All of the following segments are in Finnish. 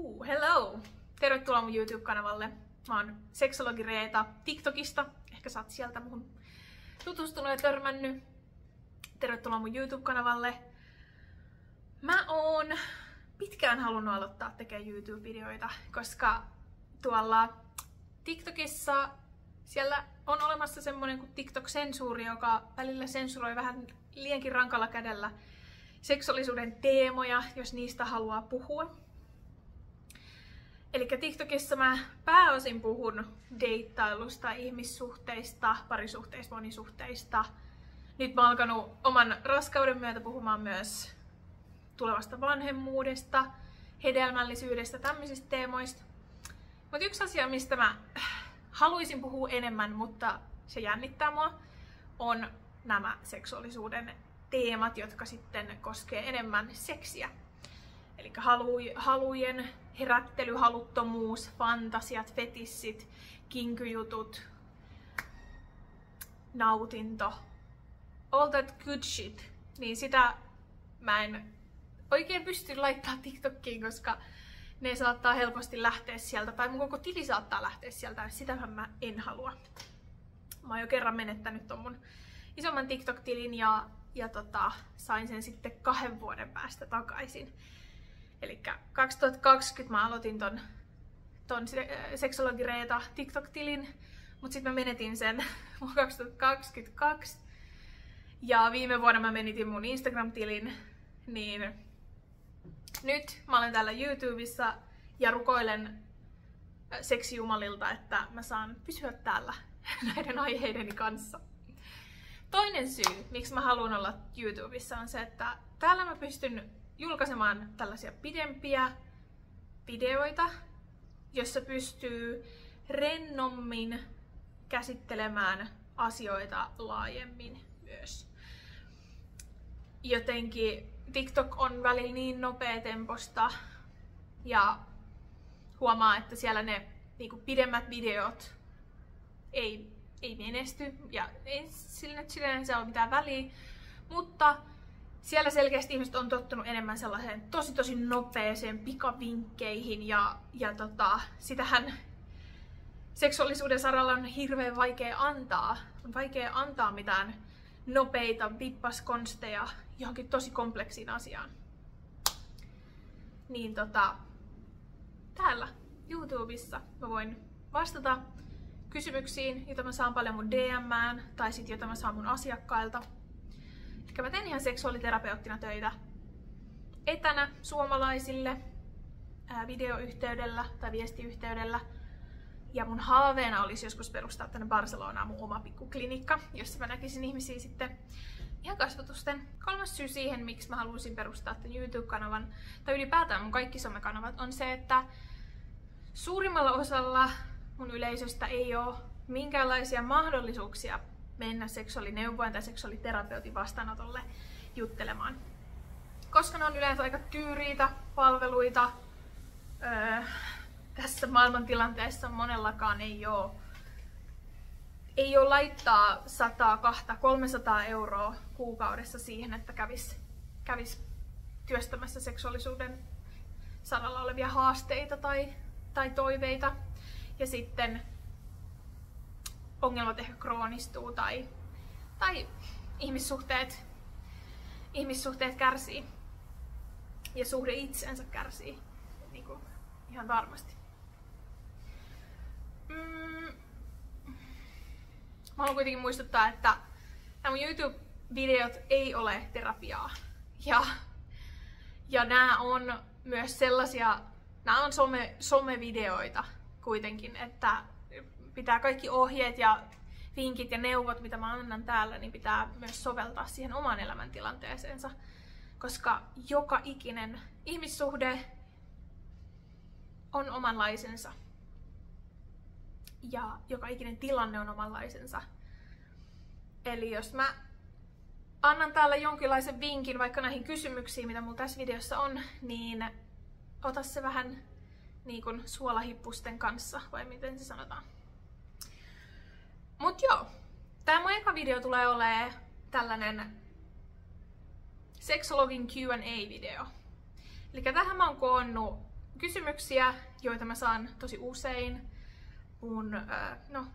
Hello! Tervetuloa mun YouTube-kanavalle. Mä oon seksologi Reeta TikTokista. Ehkä sä oot sieltä muhun tutustunut ja törmännyt. Tervetuloa mun YouTube-kanavalle. Mä oon pitkään halunnut aloittaa tekemään YouTube-videoita, koska tuolla TikTokissa siellä on olemassa semmonen kuin TikTok-sensuuri, joka välillä sensuroi vähän liiankin rankalla kädellä seksuaalisuuden teemoja, jos niistä haluaa puhua. Eli TikTokissa mä pääosin puhun deittailusta, ihmissuhteista, parisuhteista, monisuhteista. Nyt mä oon alkanut oman raskauden myötä puhumaan myös tulevasta vanhemmuudesta, hedelmällisyydestä, tämmöisistä teemoista. Mutta yksi asia, mistä mä haluaisin puhua enemmän, mutta se jännittää mua, on nämä seksuaalisuuden teemat, jotka sitten koskee enemmän seksiä. Eli halujen herättely, haluttomuus, fantasiat, fetissit, kinkyjutut, nautinto, all that good shit. Niin sitä mä en oikein pysty laittaa TikTokiin, koska ne saattaa helposti lähteä sieltä, tai mun koko tili saattaa lähteä sieltä, ja sitähän mä en halua. Mä oon jo kerran menettänyt ton mun isomman TikTok-tilin ja sain sen sitten 2 vuoden päästä takaisin. Eli 2020 mä aloitin ton seksologi Reeta TikTok-tilin, mutta sitten mä menetin sen 2022. Ja viime vuonna mä menetin mun Instagram-tilin, niin nyt mä olen täällä YouTubessa ja rukoilen seksijumalilta, että mä saan pysyä täällä näiden aiheideni kanssa. Toinen syy, miksi mä haluan olla YouTubessa, on se, että täällä mä pystyn julkaisemaan tällaisia pidempiä videoita, jossa pystyy rennommin käsittelemään asioita laajemmin myös. Jotenkin TikTok on välillä niin nopeatempoista ja huomaa, että siellä ne niinku pidemmät videot ei menesty ja ei sillä se ole mitään väliä, mutta siellä selkeästi ihmiset on tottunut enemmän sellaiseen tosi nopeeseen pikavinkkeihin ja sitähän seksuaalisuuden saralla on hirveän vaikea antaa. On vaikea antaa mitään nopeita vippaskonsteja johonkin tosi kompleksiin asiaan. Niin täällä YouTubessa mä voin vastata kysymyksiin, joita mä saan paljon mun DM:ään tai sit joita mä saan mun asiakkailta. Eli mä teen ihan seksuaaliterapeuttina töitä etänä suomalaisille videoyhteydellä tai viestiyhteydellä. Ja mun haaveena olisi joskus perustaa tänne Barcelonaan mun oma pikkuklinikka, jossa mä näkisin ihmisiä sitten ihan kasvatusten. 3. syy siihen, miksi mä haluaisin perustaa tämän YouTube-kanavan, tai ylipäätään mun kaikki somekanavat, on se, että suurimmalla osalla mun yleisöstä ei ole minkäänlaisia mahdollisuuksia mennä seksuaalineuvojan tai seksuaaliterapeutin vastaanotolle juttelemaan. Koska ne on yleensä aika tyyriitä palveluita, tässä maailmantilanteessa monellakaan ei ole laittaa 100, 200, 300 euroa kuukaudessa siihen, että kävis työstämässä seksuaalisuuden saralla olevia haasteita tai toiveita. Ja sitten ongelmat ehkä kroonistuu tai ihmissuhteet kärsii ja suhde itsensä kärsii niin kuin ihan varmasti. Mä haluan kuitenkin muistuttaa, että nämä YouTube-videot ei ole terapiaa ja nämä on myös sellaisia, nämä on somevideoita kuitenkin, että pitää kaikki ohjeet ja vinkit ja neuvot, mitä mä annan täällä, niin pitää myös soveltaa siihen omaan elämäntilanteeseensa, koska joka ikinen ihmissuhde on omanlaisensa ja joka ikinen tilanne on omanlaisensa. Eli jos mä annan täällä jonkinlaisen vinkin vaikka näihin kysymyksiin, mitä mulla tässä videossa on, niin ota se vähän niin kuin suolahippusten kanssa, vai miten se sanotaan. Mut joo, tää mun eka video tulee olemaan tällainen seksologin Q&A-video. Eli tähän mä oon koonnut kysymyksiä, joita mä saan tosi usein mun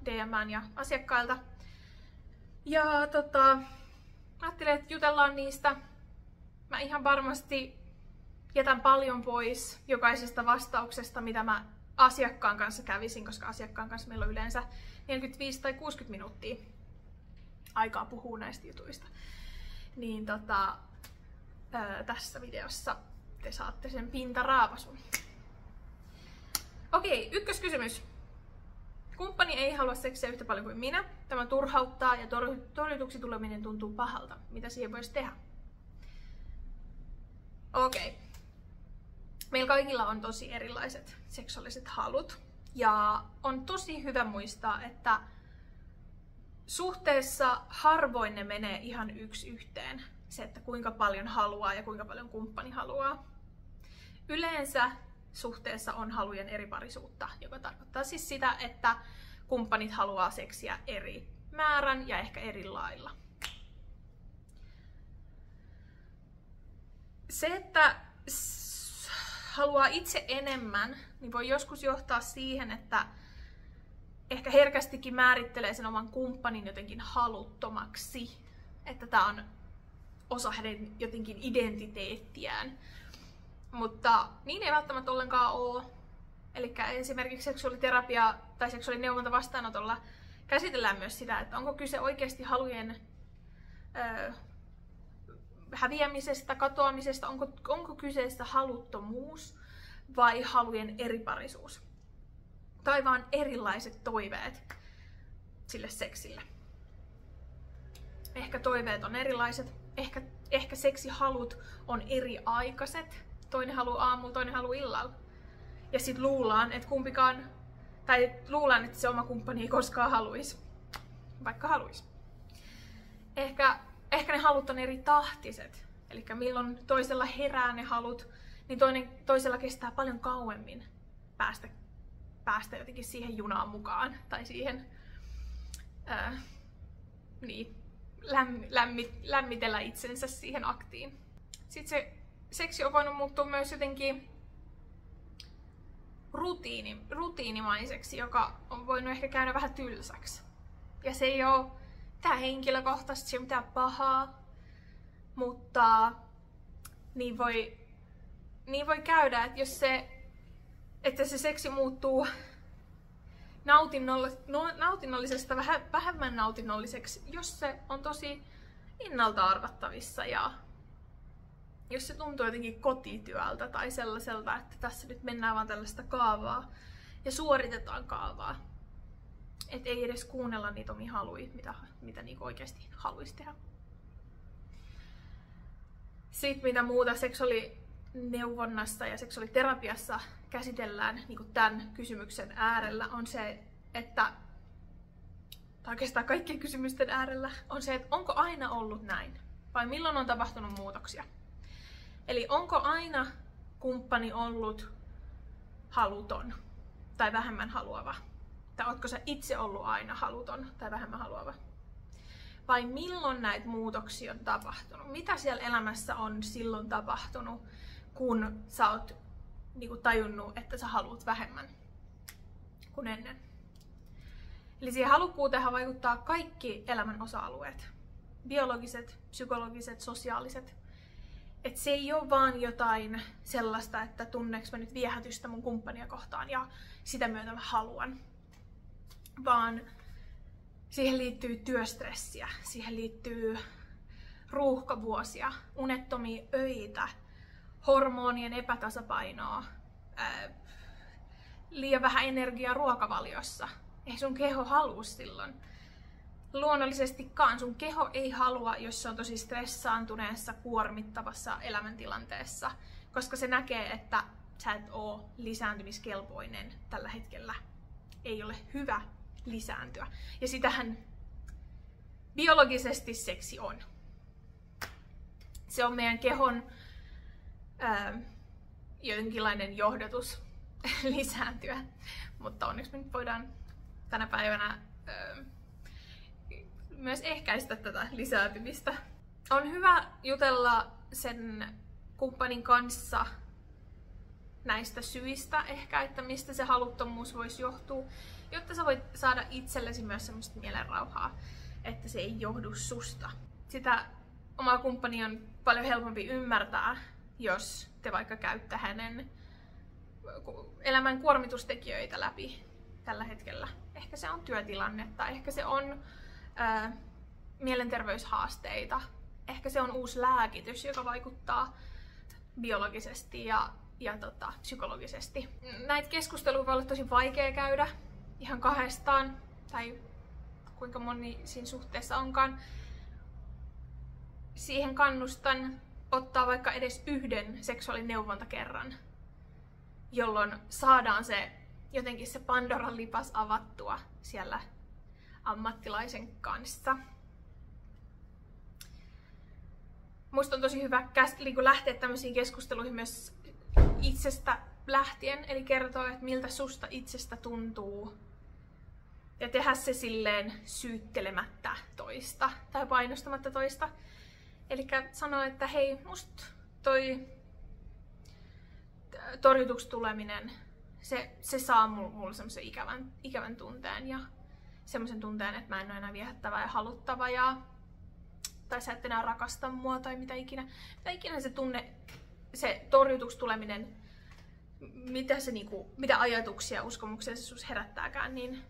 DM:ään ja asiakkailta. Ja ajattelin, että jutellaan niistä. Mä ihan varmasti jätän paljon pois jokaisesta vastauksesta, mitä mä asiakkaan kanssa kävisin, koska asiakkaan kanssa meillä on yleensä 45 tai 60 minuuttia aikaa puhua näistä jutuista. Niin tässä videossa te saatte sen pintaraavasun. Okei, ykköskysymys. Kumppani ei halua seksiä yhtä paljon kuin minä. Tämä turhauttaa ja torjutuksi tuleminen tuntuu pahalta. Mitä siihen voisi tehdä? Okei. Meillä kaikilla on tosi erilaiset seksuaaliset halut. Ja on tosi hyvä muistaa, että suhteessa harvoin ne menee ihan yksi yhteen. Se, että kuinka paljon haluaa ja kuinka paljon kumppani haluaa. Yleensä suhteessa on halujen eriparisuutta, joka tarkoittaa siis sitä, että kumppanit haluaa seksiä eri määrän ja ehkä eri lailla. Se, että haluaa itse enemmän, niin voi joskus johtaa siihen, että ehkä herkästikin määrittelee sen oman kumppanin jotenkin haluttomaksi. Että tämä on osa hänen jotenkin identiteettiään. Mutta niin ei välttämättä ollenkaan ole. Eli esimerkiksi seksuaaliterapia tai seksuaalineuvonta vastaanotolla käsitellään myös sitä, että onko kyse oikeasti halujen häviämisestä, katoamisesta, onko kyseessä haluttomuus vai halujen eriparisuus. Tai vaan erilaiset toiveet sille seksille. Ehkä toiveet on erilaiset, ehkä seksihalut on eri-aikaiset. Toinen haluaa aamulla, toinen haluaa illalla. Ja sit luullaan, että luullaan, että se oma kumppani ei koskaan haluisi. Vaikka haluisi. Ehkä ne halut on eri tahtiset. Eli milloin toisella herää ne halut, niin toisella kestää paljon kauemmin päästä jotenkin siihen junaan mukaan. Tai siihen lämmitellä itsensä siihen aktiin. Sitten se seksi on voinut muuttua myös jotenkin rutiinimaiseksi, joka on voinut ehkä käydä vähän tylsäksi. Ja se ei ole mitään henkilökohtaisesti, se ei ole mitään pahaa, mutta niin voi käydä, että jos että se seksi muuttuu nautinnollisesta vähemmän nautinnolliseksi, jos se on tosi ennalta arvattavissa ja jos se tuntuu jotenkin kotityöltä tai sellaiselta, että tässä nyt mennään vaan tällaista kaavaa ja suoritetaan kaavaa. Et ei edes kuunnella niitä omia haluja, mitä niinku oikeasti haluaisi tehdä. Sitten mitä muuta seksuaalineuvonnassa ja seksuaaliterapiassa käsitellään niinku tämän kysymyksen äärellä on se, että tai oikeastaan kaikkien kysymysten äärellä on se, että onko aina ollut näin vai milloin on tapahtunut muutoksia. Eli onko aina kumppani ollut haluton tai vähemmän haluava? Tai ootko sä itse ollut aina haluton tai vähemmän haluava? Vai milloin näitä muutoksia on tapahtunut? Mitä siellä elämässä on silloin tapahtunut, kun sä oot tajunnut, että sä haluat vähemmän kuin ennen? Eli siihen halukkuuteenhan vaikuttaa kaikki elämän osa-alueet. Biologiset, psykologiset, sosiaaliset. Et se ei ole vaan jotain sellaista, että tunneeks mä nyt viehätystä mun kumppania kohtaan ja sitä myötä mä haluan. Vaan siihen liittyy työstressiä, siihen liittyy ruuhkavuosia, unettomia öitä, hormonien epätasapainoa, liian vähän energiaa ruokavaliossa. Ei sun keho halua silloin. Luonnollisestikaan sun keho ei halua, jos se on tosi stressaantuneessa, kuormittavassa elämäntilanteessa, koska se näkee, että sä et oo lisääntymiskelpoinen tällä hetkellä. Ei ole hyvä lisääntyä. Ja sitähän biologisesti seksi on. Se on meidän kehon jonkinlainen johdatus lisääntyä. Mutta onneksi me nyt voidaan tänä päivänä myös ehkäistä tätä lisääntymistä. On hyvä jutella sen kumppanin kanssa näistä syistä ehkä, että mistä se haluttomuus voisi johtua, jotta sä voit saada itsellesi myös semmoista mielenrauhaa, että se ei johdu susta. Sitä omaa kumppania on paljon helpompi ymmärtää, jos te vaikka käytte hänen elämän kuormitustekijöitä läpi tällä hetkellä. Ehkä se on työtilannetta, ehkä se on mielenterveyshaasteita, ehkä se on uusi lääkitys, joka vaikuttaa biologisesti ja psykologisesti. Näitä keskusteluja voi olla tosi vaikea käydä ihan kahdestaan, tai kuinka moni siinä suhteessa onkaan. Siihen kannustan ottaa vaikka edes yhden seksuaalineuvontakerran, jolloin saadaan jotenkin se Pandoran lipas avattua siellä ammattilaisen kanssa. Musta on tosi hyvä lähteä tämmöisiin keskusteluihin myös itsestä lähtien, eli kertoa, että miltä susta itsestä tuntuu. Ja tehdä se silleen syyttelemättä toista tai painostamatta toista. Eli sanoa, että hei, musta toi torjutuksi tuleminen, se saa mulle semmoisen ikävän tunteen ja semmoisen tunteen, että mä en ole enää viehättävä ja haluttava tai sä et enää rakasta mua tai mitä ikinä se tunne, se torjutuksi tuleminen, mitä ajatuksia ja uskomuksia se sus herättääkään, niin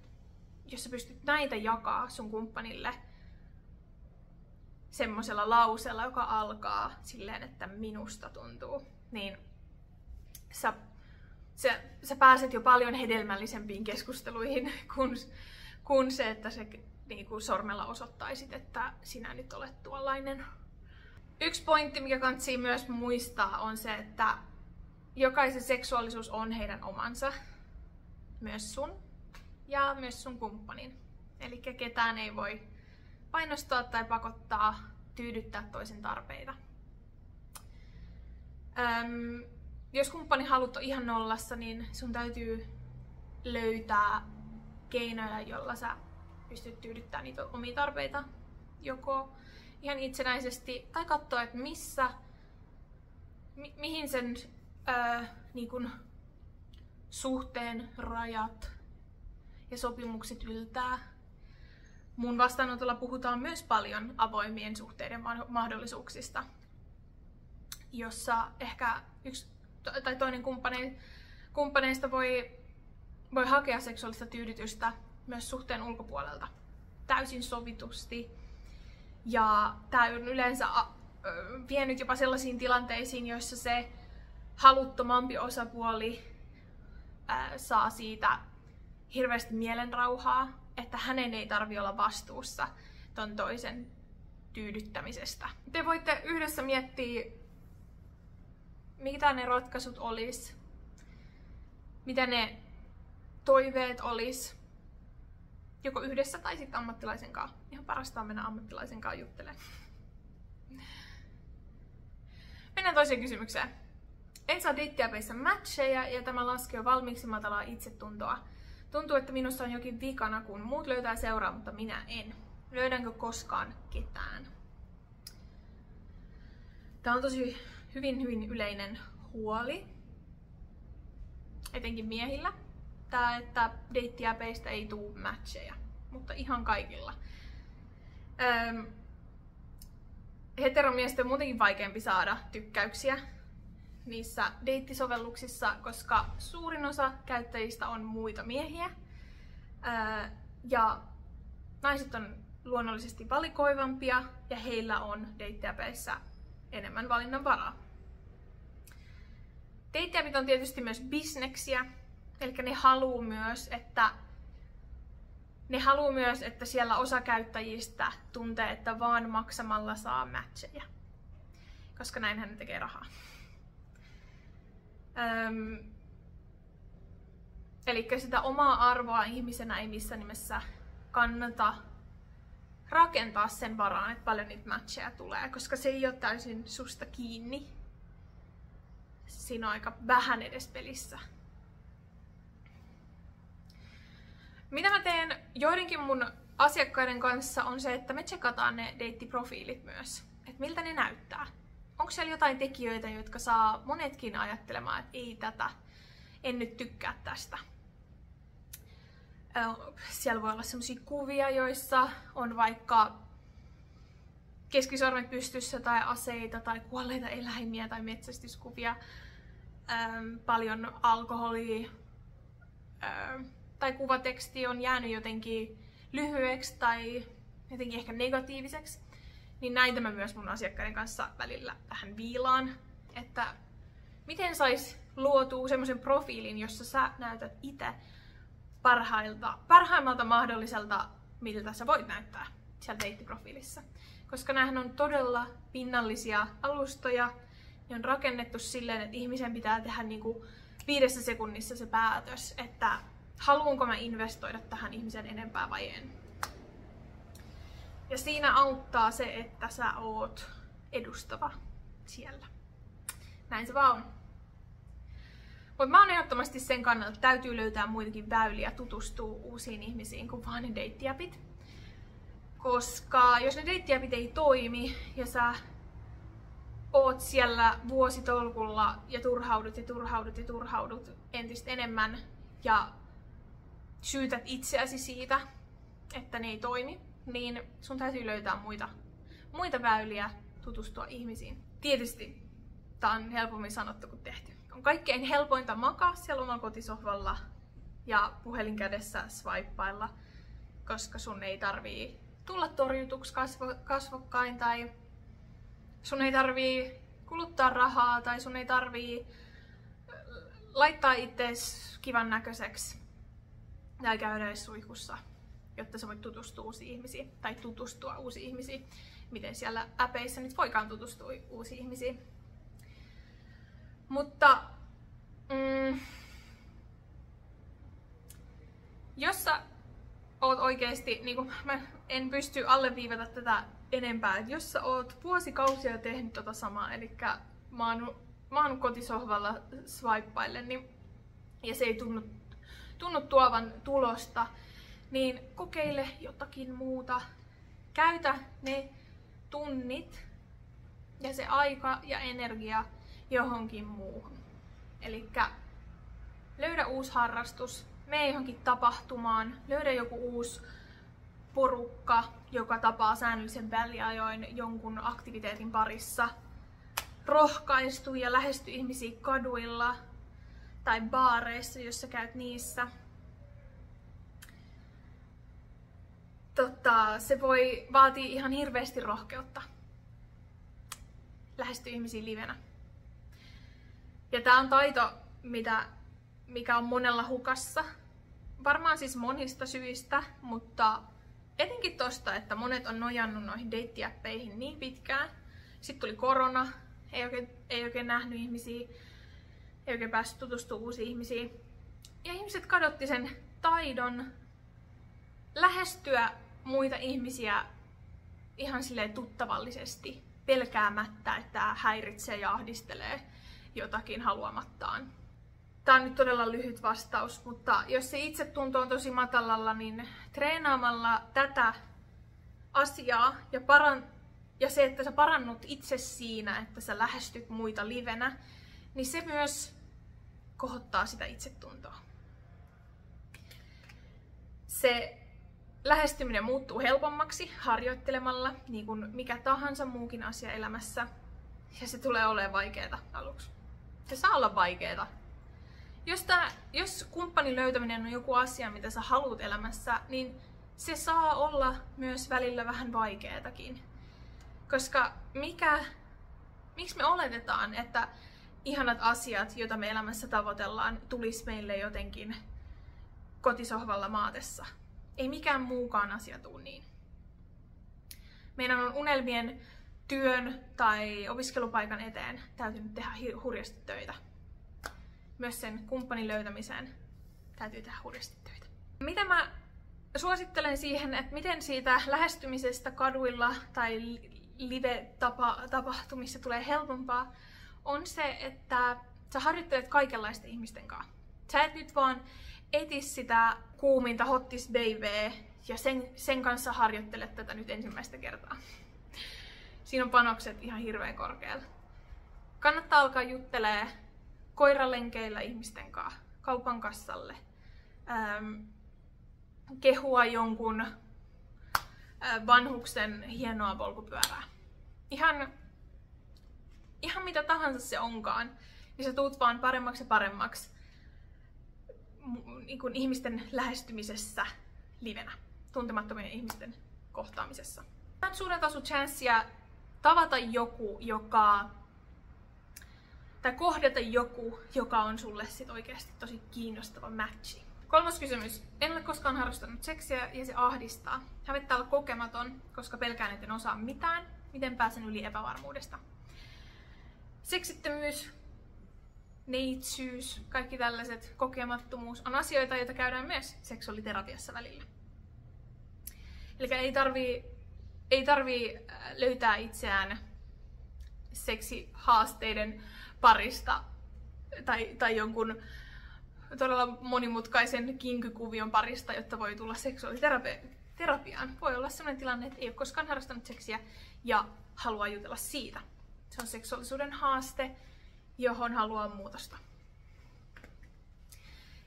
jos sä pystyt näitä jakaa sun kumppanille semmoisella lauseella, joka alkaa silleen, että minusta tuntuu, niin sä pääset jo paljon hedelmällisempiin keskusteluihin kuin se, että se niinku sormella osoittaisit, että sinä nyt olet tuollainen. Yksi pointti, mikä kannattaa myös muistaa, on se, että jokaisen seksuaalisuus on heidän omansa. Myös sun ja myös sun kumppanin. Eli ketään ei voi painostaa tai pakottaa tyydyttää toisen tarpeita. Jos kumppanin halut on ihan nollassa, niin sun täytyy löytää keinoja, jolla sä pystyt tyydyttämään niitä omia tarpeita. Joko ihan itsenäisesti tai katsoa, että mihin sen suhteen rajat ja sopimukset yltää. Mun vastaanotolla puhutaan myös paljon avoimien suhteiden mahdollisuuksista, jossa ehkä yksi tai toinen kumppaneista voi hakea seksuaalista tyydytystä myös suhteen ulkopuolelta täysin sovitusti. Ja tämä on yleensä vienyt jopa sellaisiin tilanteisiin, joissa se haluttomampi osapuoli saa siitä hirveästi mielenrauhaa, että hänen ei tarvitse olla vastuussa ton toisen tyydyttämisestä. Te voitte yhdessä miettiä, mitä ne ratkaisut olisi, mitä ne toiveet olisi, joko yhdessä tai sitten ammattilaisen kanssa. Ihan parasta on mennä ammattilaisen kanssa juttelemaan. Mennään toiseen kysymykseen. En saa deittiäpeissä matcheja ja tämä laskee jo valmiiksi matalaa itsetuntoa. Tuntuu, että minussa on jokin vikana, kun muut löytää seuraa, mutta minä en. Löydänkö koskaan ketään? Tämä on tosi hyvin yleinen huoli. Etenkin miehillä. Tää, että deittiäpeistä ei tule matcheja. Mutta ihan kaikilla. Heteromiesten on muutenkin vaikeampi saada tykkäyksiä niissä deittisovelluksissa, koska suurin osa käyttäjistä on muita miehiä. Ja naiset on luonnollisesti valikoivampia ja heillä on deittiäpeissä enemmän valinnanvaraa. Deittiäpit on tietysti myös bisneksiä, eli ne haluaa myös, että siellä osa käyttäjistä tuntee, että vaan maksamalla saa matcheja, koska näinhän ne tekee rahaa. Eli sitä omaa arvoa ihmisenä ei missään nimessä kannata rakentaa sen varaan, että paljon niitä matcheja tulee, koska se ei ole täysin susta kiinni. Siinä on aika vähän edes pelissä. Mitä mä teen joidenkin mun asiakkaiden kanssa on se, että me tsekataan ne deittiprofiilit myös. Että miltä ne näyttää. onko siellä jotain tekijöitä, jotka saa monetkin ajattelemaan, että ei tätä, en nyt tykkää tästä. Siellä voi olla sellaisia kuvia, joissa on vaikka keskisormet pystyssä tai aseita tai kuolleita eläimiä tai metsästyskuvia, paljon alkoholia tai kuvateksti on jäänyt jotenkin lyhyeksi tai jotenkin ehkä negatiiviseksi, niin näitä mä myös mun asiakkaiden kanssa välillä vähän viilaan, että miten sais luotua semmoisen profiilin, jossa sä näytät itse parhaimmalta mahdolliselta, miltä sä voit näyttää siellä deittiprofiilissa. Koska näähän on todella pinnallisia alustoja, ne on rakennettu silleen, että ihmisen pitää tehdä niinku 5 sekunnissa se päätös, että haluanko mä investoida tähän ihmisen enempää vai en. Ja siinä auttaa se, että sä oot edustava siellä. Näin se vaan on. Mutta mä oon ehdottomasti sen kannalta, että täytyy löytää muitakin väyliä tutustua uusiin ihmisiin kuin vaan ne deittiäpit. Koska jos ne deittiäpit ei toimi ja sä oot siellä vuositolkulla ja turhaudut entistä enemmän ja syytät itseäsi siitä, että ne ei toimi, niin sun täytyy löytää muita väyliä tutustua ihmisiin. Tietysti tää on helpommin sanottu kuin tehty. On kaikkein helpointa makaa siellä omalla kotisohvalla ja puhelin kädessä swipeilla, koska sun ei tarvii tulla torjutuksi kasvokkain tai sun ei tarvii kuluttaa rahaa tai sun ei tarvii laittaa ittees kivan näköiseksi tai käydä edes suihkussa, jotta sä voit tutustua uusiin ihmisiin tai tutustua uusiin ihmisiin. Miten siellä äpeissä nyt voikaan tutustua uusiin ihmisiin. Mutta jos sä oot oikeesti, niin mä en pysty alleviivata tätä enempää, että jos sä oot vuosikausia tehnyt tota samaa, eli mä oon kotisohvalla swipeille, niin, ja se ei tunnu tuovan tulosta, niin kokeile jotakin muuta. Käytä ne tunnit ja se aika ja energia johonkin muuhun. Elikkä löydä uusi harrastus, mene johonkin tapahtumaan, löydä joku uusi porukka, joka tapaa säännöllisen väliajoin jonkun aktiviteetin parissa. Rohkaistu ja lähesty ihmisiä kaduilla tai baareissa, jos sä käyt niissä. Se voi vaatia ihan hirveästi rohkeutta. Lähesty ihmisiä livenä. Ja tää on taito, mikä on monella hukassa. Varmaan siis monista syistä, mutta etenkin tosta, että monet on nojannut noihin deittiäppeihin niin pitkään. Sitten tuli korona, ei oikein nähnyt ihmisiä, ei oikein päässyt tutustumaan uusiin ihmisiin. Ja ihmiset kadotti sen taidon lähestyä muita ihmisiä ihan silleen tuttavallisesti, pelkäämättä, että tää häiritsee ja ahdistelee jotakin haluamattaan. Tää on nyt todella lyhyt vastaus, mutta jos se itsetunto on tosi matalalla, niin treenaamalla tätä asiaa ja se, että sä parannut itse siinä, että sä lähestyt muita livenä, niin se myös kohottaa sitä itsetuntoa. Se lähestyminen muuttuu helpommaksi harjoittelemalla, niin kuin mikä tahansa muukin asia elämässä. Ja se tulee olemaan vaikeeta aluksi. Se saa olla vaikeeta. Jos kumppanin löytäminen on joku asia, mitä sä haluat elämässä, niin se saa olla myös välillä vähän vaikeetakin. Koska miksi me oletetaan, että ihanat asiat, joita me elämässä tavoitellaan, tulisi meille jotenkin kotisohvalla maatessa? Ei mikään muukaan asia tule niin. Meidän on unelmien, työn tai opiskelupaikan eteen täytyy tehdä hurjasti töitä. Myös sen kumppanin löytämiseen täytyy tehdä hurjasti töitä. Mitä mä suosittelen siihen, että miten siitä lähestymisestä kaduilla tai live-tapahtumissa tulee helpompaa, on se, että sä harjoittelet kaikenlaisten ihmisten kanssa. Sä et nyt vaan eti sitä kuuminta hottis babyä ja sen kanssa harjoittelet tätä nyt ensimmäistä kertaa. Siinä on panokset ihan hirveän korkealla. kannattaa alkaa juttelee koiralenkeillä ihmisten kanssa, kaupan kassalle, kehua jonkun vanhuksen hienoa polkupyörää. Ihan mitä tahansa se onkaan, niin sä tuut vaan paremmaksi ja paremmaksi niin kuin ihmisten lähestymisessä livenä, tuntemattomien ihmisten kohtaamisessa. On suurelta sun chanssia tavata joku, tai kohdata joku, joka on sulle sit oikeasti tosi kiinnostava matchi. 3. kysymys. En ole koskaan harrastanut seksiä ja se ahdistaa. Hävettää olla kokematon, koska pelkään, etten osaa mitään. Miten pääsen yli epävarmuudesta? Seksittömyys, neitsyys, kaikki tällaiset, kokemattomuus on asioita, joita käydään myös seksuaaliterapiassa välillä. Eli ei tarvii löytää itseään seksihaasteiden parista tai jonkun todella monimutkaisen kinkykuvion parista, jotta voi tulla seksuaaliterapiaan. Voi olla sellainen tilanne, että ei ole koskaan harrastanut seksiä ja haluaa jutella siitä. Se on seksuaalisuuden haaste, johon haluaa muutosta.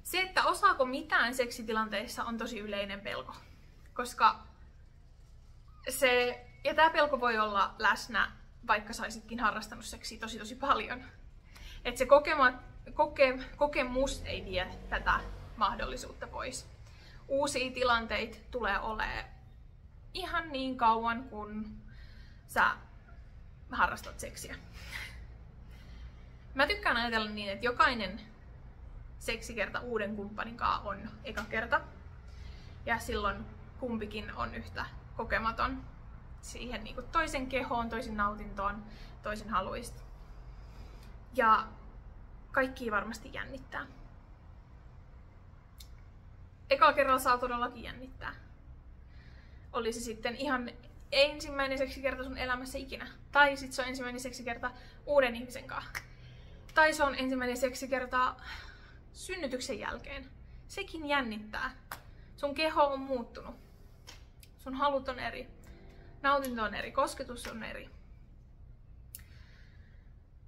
Se, että osaako mitään seksitilanteissa, on tosi yleinen pelko. Koska tämä pelko voi olla läsnä, vaikka saisitkin harrastanut seksiä tosi paljon. Että se kokemus ei vie tätä mahdollisuutta pois. Uusia tilanteita tulee olemaan ihan niin kauan, kun sä harrastat seksiä. Mä tykkään ajatella niin, että jokainen seksikerta uuden kumppanin kanssa on eka kerta. Ja silloin kumpikin on yhtä kokematon siihen niin kuin toisen kehoon, toisen nautintoon, toisen haluista. Ja kaikki varmasti jännittää. Ekalla kerralla saa todellakin jännittää. Oli se sitten ihan ensimmäinen seksikerta sun elämässä ikinä. Tai sit se on ensimmäinen seksikerta uuden ihmisen kanssa. Tai se on ensimmäinen seksikerta synnytyksen jälkeen. Sekin jännittää. Sun keho on muuttunut. Sun halut on eri. Nautinto on eri. Kosketus on eri.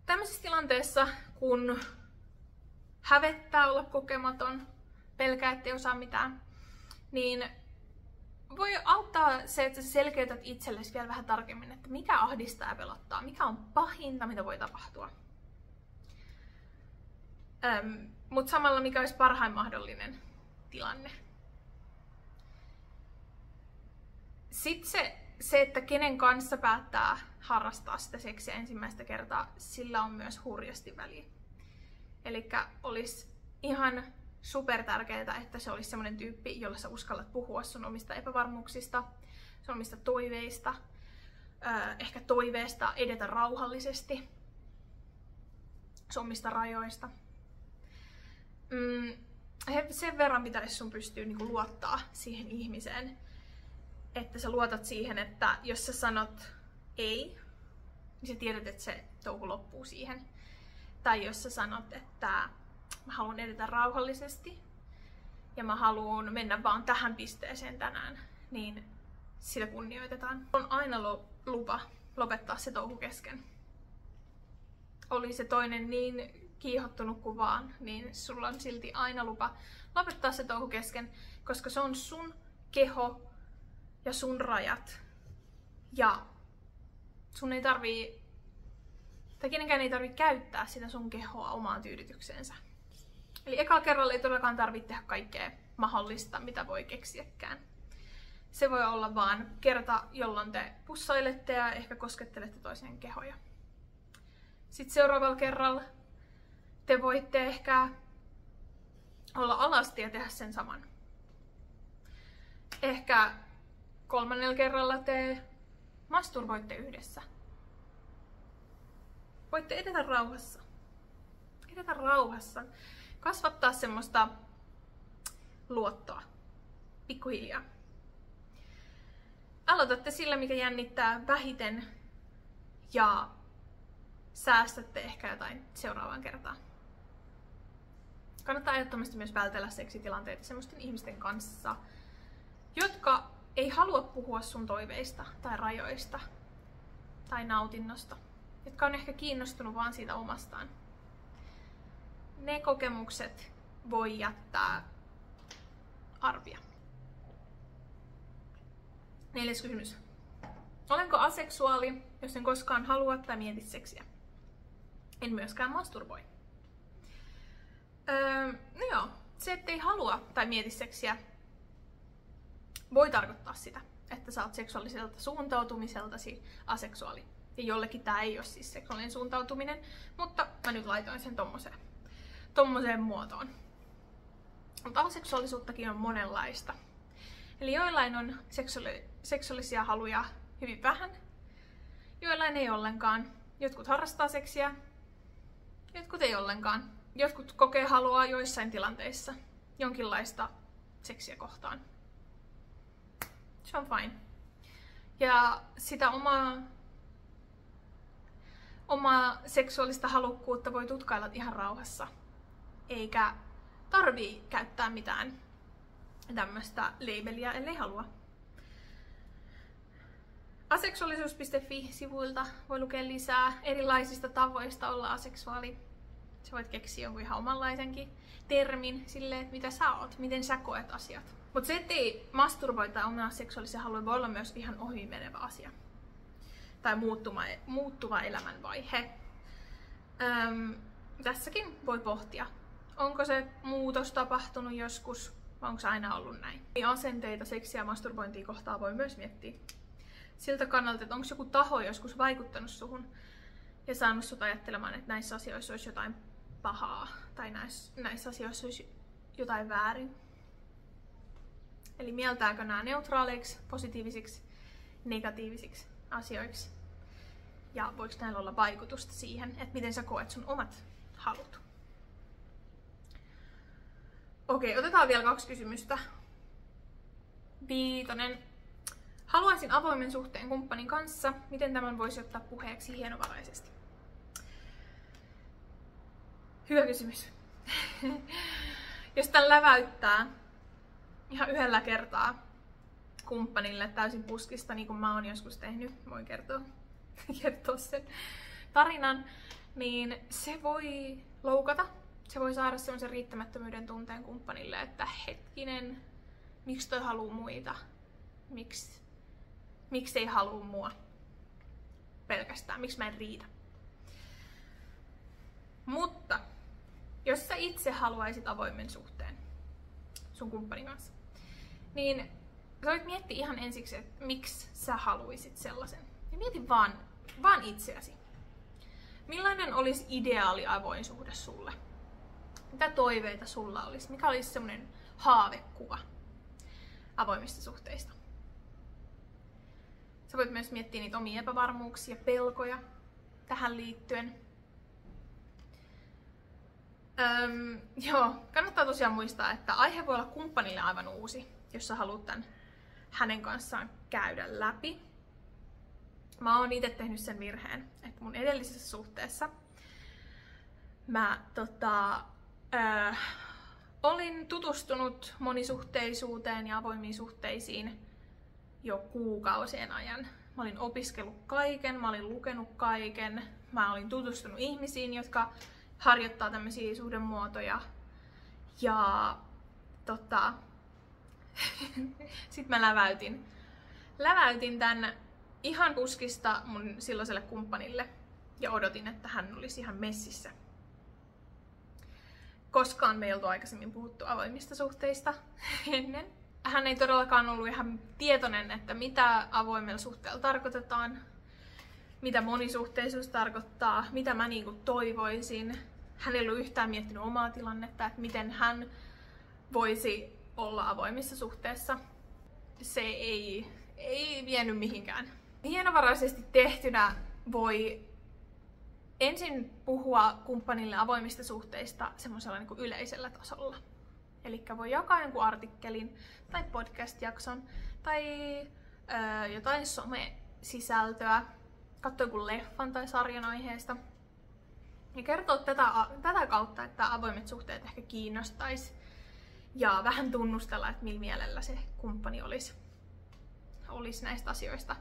Tämmöisessä tilanteessa, kun hävettää olla kokematon, pelkää, ettei osaa mitään, niin voi auttaa se, että sä selkeytät itsellesi vielä vähän tarkemmin, että mikä ahdistaa ja pelottaa, mikä on pahinta, mitä voi tapahtua. Mutta samalla mikä olisi parhain mahdollinen tilanne. Sitten se, että kenen kanssa päättää harrastaa sitä seksiä ensimmäistä kertaa, sillä on myös hurjasti väliä. Elikkä olisi ihan super tärkeää, että se olisi semmoinen tyyppi, jolla sä uskallat puhua sun omista epävarmuuksista, sun omista toiveista, ehkä toiveesta edetä rauhallisesti, sun omista rajoista. Sen verran pitäisi sun pystyä niinku luottaa siihen ihmiseen, että sä luotat siihen, että jos sä sanot ei, niin sä tiedät, että se touhu loppuu siihen. Tai jos sä sanot, että mä haluan edetä rauhallisesti ja mä haluan mennä vaan tähän pisteeseen tänään, niin sitä kunnioitetaan. On aina lupa lopettaa se touhu kesken. Oli se toinen niin kiihottunut kuin vaan, niin sulla on silti aina lupa lopettaa se touhu kesken, koska se on sun keho ja sun rajat. Ja sun ei kenenkään ei tarvii käyttää sitä sun kehoa omaan tyydytykseensä. Eli ekalla kerralla ei todellakaan tarvitse tehdä kaikkea mahdollista, mitä voi keksiäkään. Se voi olla vaan kerta, jolloin te pussailette ja ehkä koskettelette toisen kehoja. Sitten seuraavalla kerralla te voitte ehkä olla alasti ja tehdä sen saman. Ehkä kolmannella kerralla te masturboitte yhdessä. Voitte edetä rauhassa. Edetä rauhassa. Kasvattaa semmoista luottoa. Pikkuhiljaa. Aloitatte sillä, mikä jännittää vähiten ja säästätte ehkä jotain seuraavaan kertaan. Kannattaa ehdottomasti myös vältellä seksitilanteita semmoisten ihmisten kanssa, jotka ei halua puhua sun toiveista tai rajoista tai nautinnosta. jotka on ehkä kiinnostunut vaan siitä omastaan. Ne kokemukset voi jättää arvia. 4. kysymys. Olenko aseksuaali, jos en koskaan halua tai mieti seksiä? En myöskään masturboi. No joo, se ettei halua tai mieti seksiä voi tarkoittaa sitä, että sä oot seksuaaliselta suuntautumiseltasi aseksuaali. Ja jollekin tää ei ole siis seksuaalinen suuntautuminen, mutta mä nyt laitoin sen tommoseen muotoon. Mutta aseksuaalisuuttakin on monenlaista. Eli joillain on seksuaalisia haluja hyvin vähän, joillain ei ollenkaan. Jotkut harrastaa seksiä, jotkut ei ollenkaan. Jotkut kokee halua joissain tilanteissa jonkinlaista seksiä kohtaan. Se on fine. Ja sitä omaa seksuaalista halukkuutta voi tutkailla ihan rauhassa. Eikä tarvii käyttää mitään tämmöistä labeliä, ellei halua. Aseksuaalisuus.fi-sivuilta voi lukea lisää erilaisista tavoista olla aseksuaali. Sä voit keksiä jonkun ihan omanlaisenkin termin silleen, että mitä sä oot, miten sä koet asiat. Mutta se, ettei masturboi tai omia seksuaalisia haluja, voi olla myös ihan ohimenevä asia. Tai muuttuva elämänvaihe. Tässäkin voi pohtia, onko se muutos tapahtunut joskus, vai onko se aina ollut näin. Asenteita seksiä ja masturbointia kohtaan voi myös miettiä siltä kannalta, että onko joku taho joskus vaikuttanut suhun ja saanut sut ajattelemaan, että näissä asioissa olisi jotain pahaa tai näissä asioissa olisi jotain väärin. Eli mieltääkö nämä neutraaleiksi, positiivisiksi, negatiivisiksi asioiksi? Ja voiko näillä olla vaikutusta siihen, että miten sä koet sun omat halut? Okei, otetaan vielä 2 kysymystä. 5. Haluaisin avoimen suhteen kumppanin kanssa. Miten tämän voisi ottaa puheeksi hienovaraisesti? Hyvä kysymys. Jos tämän läväyttää ihan yhdellä kertaa kumppanille täysin puskista, niin kuin mä oon joskus tehnyt, voin kertoa sen tarinan, niin se voi loukata. Se voi saada semmoisen riittämättömyyden tunteen kumppanille, että hetkinen, miksi toi haluu muita? Miksi ei halua mua pelkästään? Miksi mä en riitä? Mutta jos sä itse haluaisit avoimen suhteen sun kumppanin kanssa, niin sä voit miettiä ihan ensiksi, että miksi sä haluisit sellaisen. Ja mieti vaan itseäsi. Millainen olisi ideaali avoin suhde sulle? Mitä toiveita sulla olisi? Mikä olisi semmoinen haavekuva avoimista suhteista? Sä voit myös miettiä niitä omia epävarmuuksia, pelkoja tähän liittyen. Kannattaa tosiaan muistaa, että aihe voi olla kumppanille aivan uusi, jos sä haluat tämän hänen kanssaan käydä läpi. Mä oon itse tehnyt sen virheen, että mun edellisessä suhteessa mä olin tutustunut monisuhteisuuteen ja avoimiin suhteisiin jo kuukausien ajan. Mä olin opiskellut kaiken, mä olin lukenut kaiken, mä olin tutustunut ihmisiin, jotka harjoittaa tämmöisiä suhdemuotoja. Ja sit mä läväytin tän ihan puskista mun silloiselle kumppanille ja odotin, että hän olisi ihan messissä. Koskaan me ei oltu aikaisemmin puhuttu avoimista suhteista ennen. Hän ei todellakaan ollut ihan tietoinen, että mitä avoimella suhteella tarkoitetaan, mitä monisuhteisuus tarkoittaa, mitä mä niinku toivoisin. Hän ei ollut yhtään miettinyt omaa tilannetta, että miten hän voisi olla avoimissa suhteessa. Se ei vienyt mihinkään. Hienovaraisesti tehtynä voi ensin puhua kumppanille avoimista suhteista semmoisella niin kuin yleisellä tasolla. Eli voi jakaa jonkun artikkelin tai podcast-jakson tai jotain some-sisältöä, katsoa jonkun leffan tai sarjan aiheesta. Ja kertoa tätä kautta, että avoimet suhteet ehkä kiinnostaisi ja vähän tunnustella, että millä mielellä se kumppani olisi näistä asioista.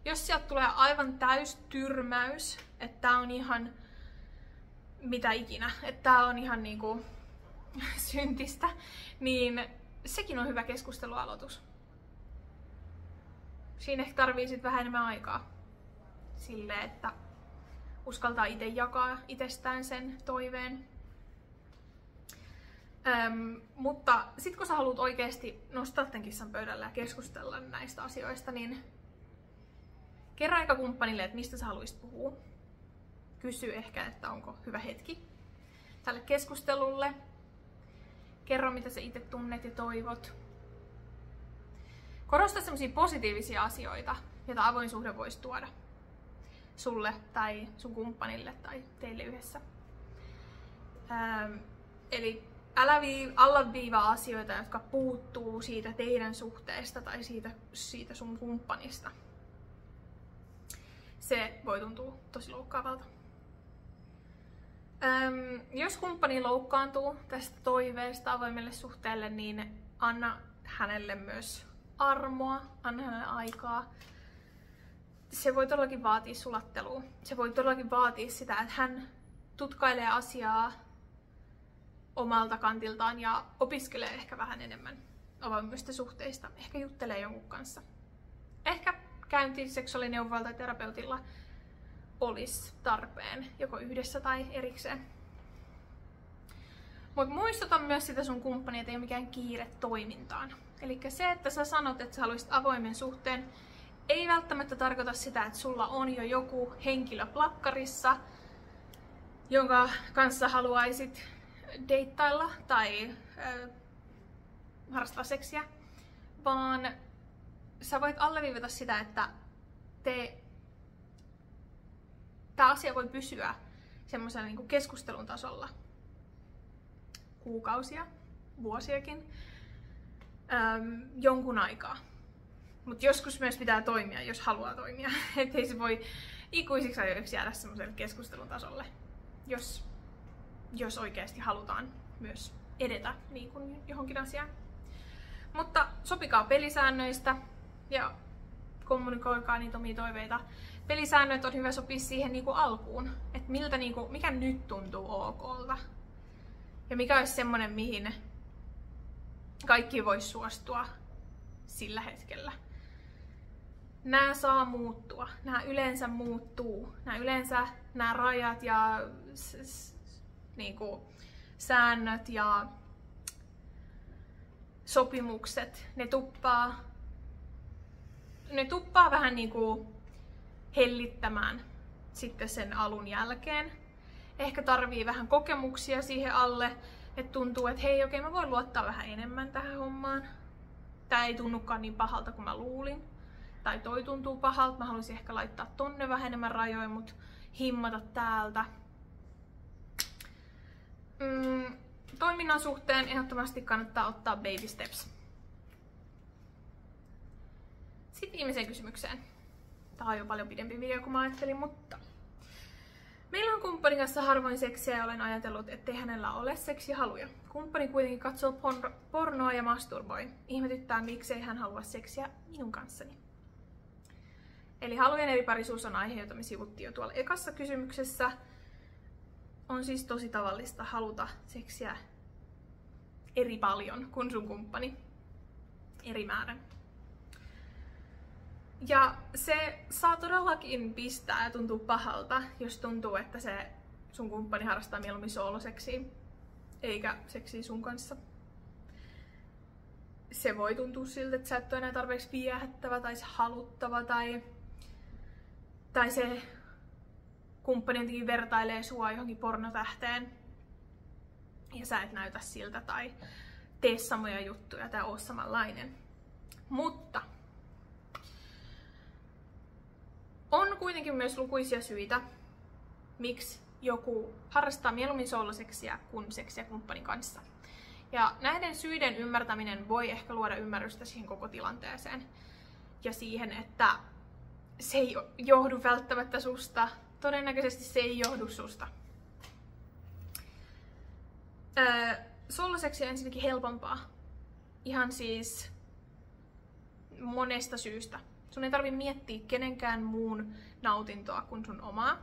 Jos sieltä tulee aivan täys tyrmäys, että tää on ihan mitä ikinä, että tää on ihan niinku syntistä, niin sekin on hyvä keskustelualoitus. Siinä ehkä tarvii sit vähän enemmän aikaa silleen, että uskaltaa itse jakaa itsestään sen toiveen. Mutta sit kun sä haluat oikeesti nostaa tämän kissan pöydälle ja keskustella näistä asioista, niin kerro aika kumppanille, että mistä sä haluaisit puhua. Kysy ehkä, että onko hyvä hetki tälle keskustelulle. Kerro, mitä sä itse tunnet ja toivot. Korosta sellaisia positiivisia asioita, joita avoin suhde voisi tuoda sulle tai sun kumppanille tai teille yhdessä. Eli älä alleviivaa asioita, jotka puuttuu siitä teidän suhteesta tai siitä sun kumppanista. Se voi tuntua tosi loukkaavalta. Jos kumppani loukkaantuu tästä toiveesta avoimelle suhteelle, niin anna hänelle myös armoa, anna hänelle aikaa. Se voi todellakin vaatia sulattelua. Se voi todellakin vaatia sitä, että hän tutkailee asiaa omalta kantiltaan ja opiskelee ehkä vähän enemmän avoimista suhteista. Ehkä juttelee jonkun kanssa. Ehkä käynti seksuaalineuvolalla tai terapeutilla olisi tarpeen, joko yhdessä tai erikseen. Mutta muistuta myös sitä sun kumppania, että ei ole mikään kiire toimintaan. Eli se, että sä sanot, että sä haluaisit avoimen suhteen, ei välttämättä tarkoita sitä, että sulla on jo joku henkilö plakkarissa, jonka kanssa haluaisit deittailla tai harrastaa seksiä, vaan sä voit alleviivata sitä, että tämä asia voi pysyä semmoisella niin kuin keskustelun tasolla kuukausia, vuosiakin, jonkun aikaa. Mutta joskus myös pitää toimia, jos haluaa toimia. Ettei se voi ikuisiksi ajoiksi jäädä semmoiselle keskustelun tasolle, jos oikeasti halutaan myös edetä niin kuin johonkin asiaan. Mutta sopikaa pelisäännöistä ja kommunikoikaa niitä omia toiveita. Pelisäännöt on hyvä sopia siihen niin kuin alkuun, että mikä nyt tuntuu okolta. Ja mikä olisi semmoinen, mihin kaikki vois suostua sillä hetkellä. Nämä saa muuttua. Nämä yleensä muuttuu. Nämä rajat ja niinku, säännöt ja sopimukset, ne tuppaa vähän niinku hellittämään sitten sen alun jälkeen. Ehkä tarvii vähän kokemuksia siihen alle, että tuntuu, että hei okei, mä voin luottaa vähän enemmän tähän hommaan. Tää ei tunnukaan niin pahalta kuin mä luulin. Tai toi tuntuu pahalta, mä haluaisin ehkä laittaa tonne vähän enemmän rajoja, mut himmata täältä. Toiminnan suhteen ehdottomasti kannattaa ottaa baby steps. Sitten viimeiseen kysymykseen. Tää on jo paljon pidempi video kuin mä ajattelin, mutta meillä on kumppanin kanssa harvoin seksiä ja olen ajatellut, ettei hänellä ole seksihaluja. Kumppani kuitenkin katsoo pornoa ja masturboi. Ihmetyttää, miksei hän halua seksiä minun kanssani. Eli halujen eriparisuus on aihe, jota me sivuttiin jo tuolla ekassa kysymyksessä. On siis tosi tavallista haluta seksiä eri paljon kuin sun kumppani. Eri määrän. Ja se saa todellakin pistää ja tuntuu pahalta, jos tuntuu, että se sun kumppani harrastaa mieluummin sooloseksiä, eikä seksiä sun kanssa. Se voi tuntua siltä, että sä et ole enää tarpeeksi viehättävä tai haluttava tai se kumppani jotenkin vertailee sua johonkin pornotähteen ja sä et näytä siltä tai tee samoja juttuja tai oo samanlainen. Mutta on kuitenkin myös lukuisia syitä, miksi joku harrastaa mieluummin sooloseksiä kuin seksiä kumppanin kanssa. Ja näiden syiden ymmärtäminen voi ehkä luoda ymmärrystä siihen koko tilanteeseen. Ja siihen, että se ei johdu välttämättä susta. Todennäköisesti se ei johdu susta. Sooloseksi on ensinnäkin helpompaa. Ihan siis monesta syystä. Sun ei tarvi miettiä kenenkään muun nautintoa kuin sun omaa.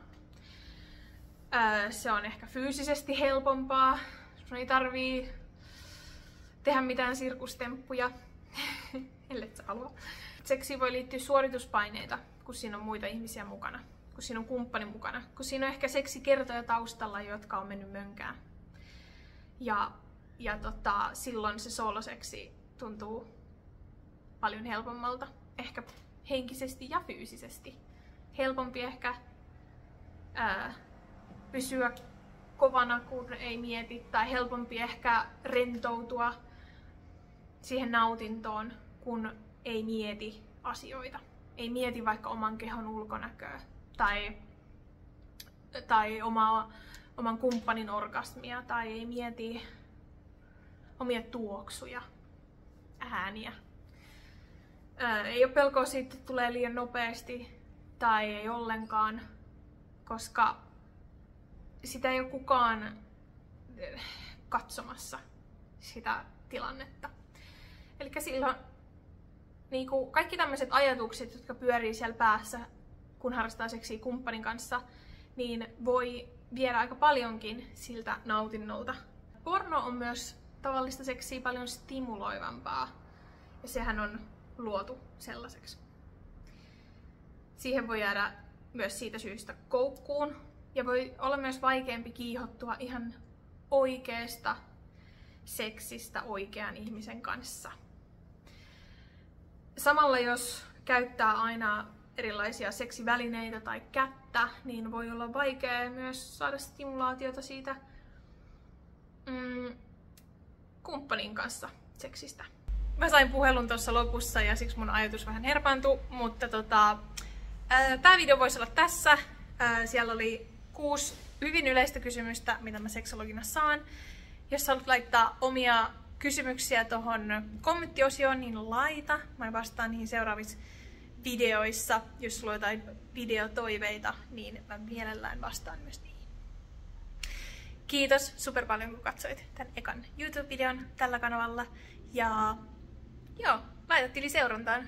Se on ehkä fyysisesti helpompaa. Sun ei tarvii tehdä mitään sirkustemppuja, ellet sä halua. Seksiin voi liittyä suorituspaineita, kun siinä on muita ihmisiä mukana, kun siinä on kumppani mukana, kun siinä on ehkä seksikertoja taustalla, jotka on mennyt mönkään. Ja silloin se sooloseksi tuntuu paljon helpommalta, ehkä henkisesti ja fyysisesti. Helpompi ehkä pysyä kovana, kun ei mieti, tai helpompi ehkä rentoutua siihen nautintoon, kun ei mieti asioita. Ei mieti vaikka oman kehon ulkonäköä tai oman kumppanin orgasmia tai ei mieti omia tuoksuja, ääniä. Ei ole pelkoa siitä, että tulee liian nopeasti tai ei ollenkaan, koska sitä ei ole kukaan katsomassa sitä tilannetta. Eli silloin niin kuin kaikki tämmöiset ajatukset, jotka pyörii siellä päässä, kun harrastaa seksiä kumppanin kanssa, niin voi viedä aika paljonkin siltä nautinnolta. Porno on myös tavallista seksiä paljon stimuloivampaa, ja sehän on luotu sellaiseksi. Siihen voi jäädä myös siitä syystä koukkuun, ja voi olla myös vaikeampi kiihottua ihan oikeasta seksistä oikean ihmisen kanssa. Samalla jos käyttää aina erilaisia seksivälineitä tai kättä, niin voi olla vaikea myös saada stimulaatiota siitä kumppanin kanssa seksistä. Mä sain puhelun tuossa lopussa ja siksi mun ajatus vähän herpaantui, mutta tää video voisi olla tässä. Siellä oli 6 hyvin yleistä kysymystä, mitä mä seksologina saan. Jos haluat laittaa omia kysymyksiä tuohon kommenttiosioon, niin laita. Mä vastaan niihin seuraavissa videoissa. Jos sulla on jotain videotoiveita, niin mä mielellään vastaan myös niihin. Kiitos super paljon, kun katsoit tämän ekan YouTube-videon tällä kanavalla. Ja joo, laita tili seurantaan.